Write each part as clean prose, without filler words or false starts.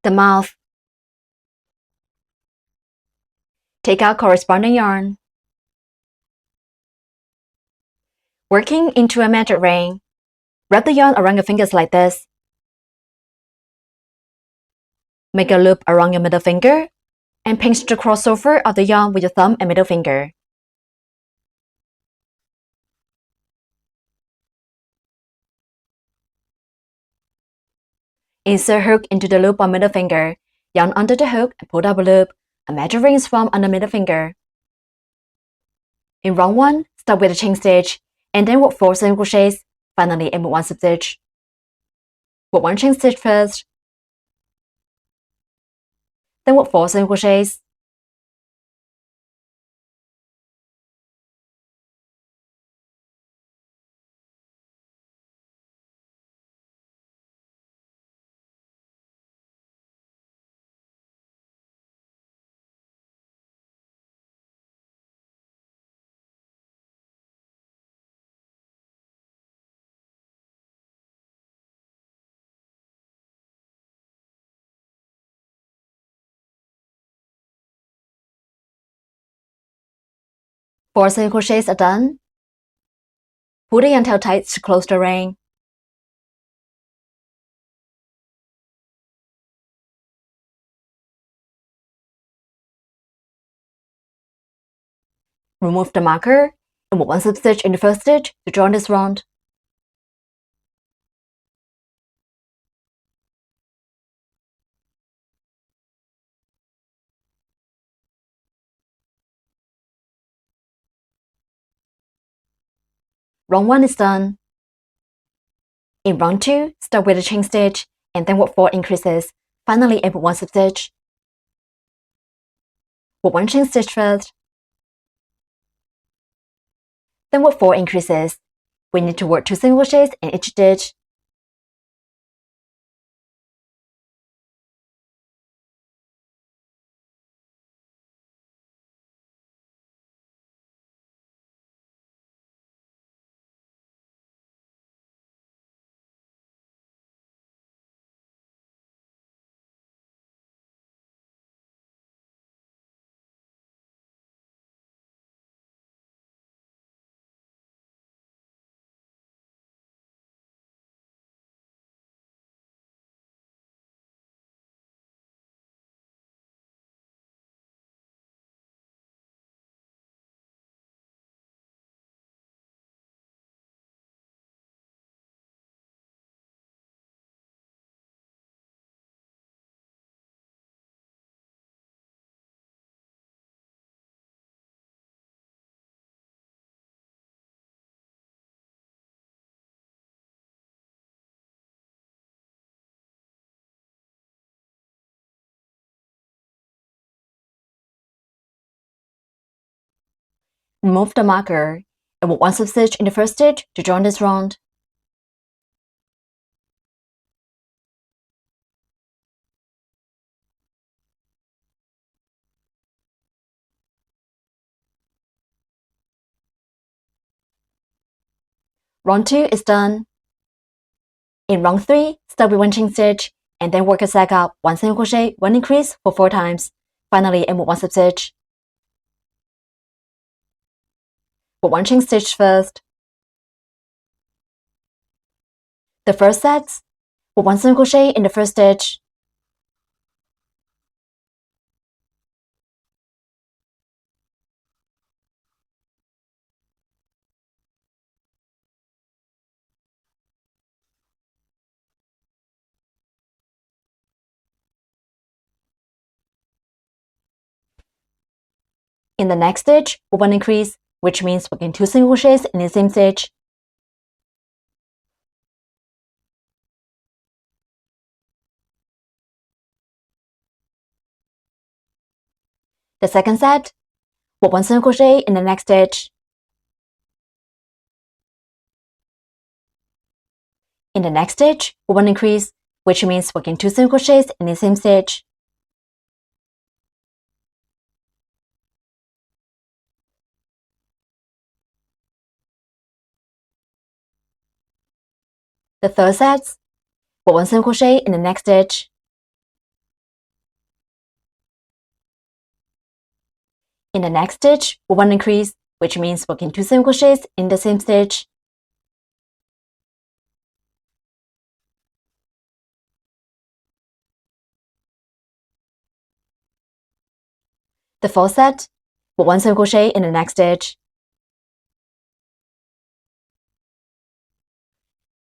The mouth. Take out corresponding yarn. Working into a magic ring. Wrap the yarn around your fingers like this. Make a loop around your middle finger and pinch the crossover of the yarn with your thumb and middle finger. Insert hook into the loop on middle finger, yarn under the hook and pull double loop. A magic ring is formed on the middle finger. In round 1, start with a chain stitch and then work 4 single crochets. Finally, end with 1 slip stitch. Work 1 chain stitch first, then work 4 single crochets. Four single crochets are done. Pull the yarn tail tight to close the ring. Remove the marker and work 1 slip stitch in the first stitch to join this round. Round 1 is done. In round 2, start with a chain stitch and then work 4 increases. Finally, end with 1 slip stitch. Work 1 chain stitch first, then work 4 increases. We need to work 2 single crochets in each stitch. Remove the marker and work 1 slip stitch in the first stitch to join this round. Round 2 is done. In round 3, start with 1 chain stitch and then work a sag up 1 single crochet, 1 increase for 4 times. Finally, end with 1 slip stitch. Work 1 chain stitch first. The first set, work 1 single crochet in the first stitch. In the next stitch, work 1 increase, which means working 2 single crochets in the same stitch. The second set, work 1 single crochet in the next stitch. In the next stitch, work 1 increase, which means working 2 single crochets in the same stitch. The third set, work 1 single crochet in the next stitch. In the next stitch, we'll 1 increase, which means working 2 single crochets in the same stitch. The fourth set, we'll 1 single crochet in the next stitch.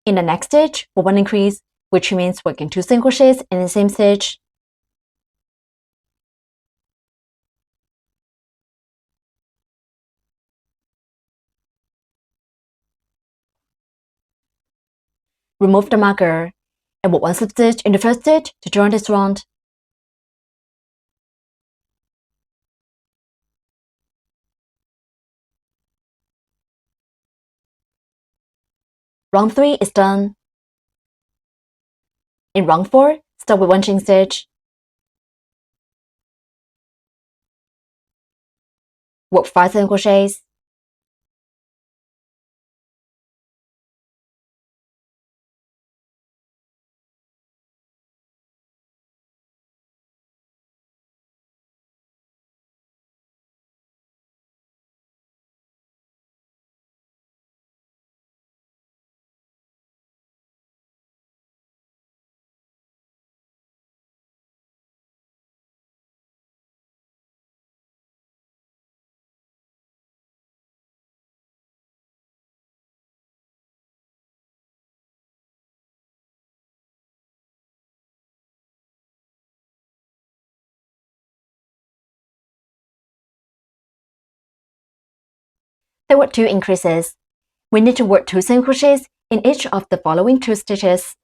In the next stitch, we'll 1 increase, which means working 2 single crochets in the same stitch. Remove the marker, and work 1 slip stitch in the first stitch to join this round. Round 3 is done. In round 4, start with 1 chain stitch. Work 5 single crochets. There were 2 increases. We need to work 2 single crochets in each of the following 2 stitches.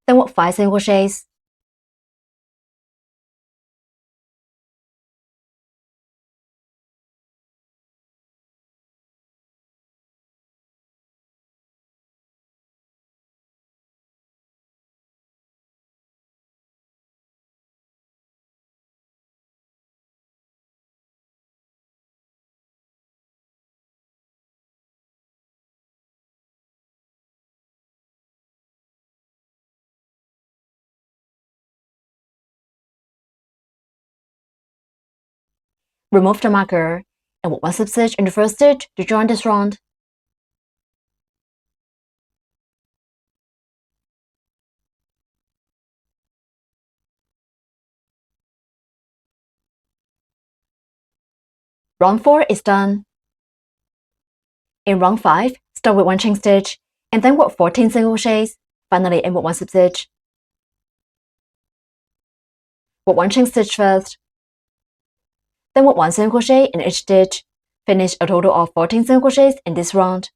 Then work 5 single crochets. Remove the marker, and work 1 slip stitch in the first stitch to join this round. Round 4 is done. In round 5, start with 1 chain stitch, and then work 14 single crochets. Finally, and work 1 slip stitch. Work 1 chain stitch first. Then work 1 single crochet in each stitch. Finish a total of 14 single crochets in this round.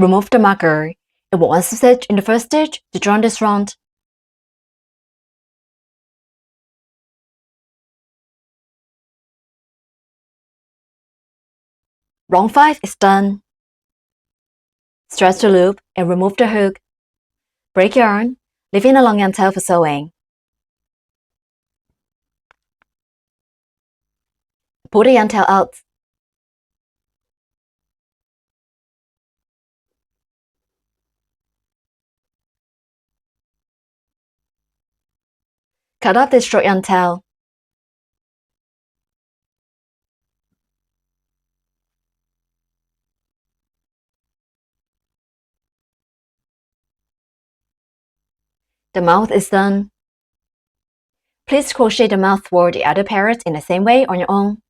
Remove the marker and put one stitch in the first stitch to join this round. Round 5 is done. Stretch the loop and remove the hook. Break yarn, leaving a long yarn tail for sewing. Pull the yarn tail out. Cut off this short yarn tail. The mouth is done. Please crochet the mouth toward the other parrot in the same way on your own.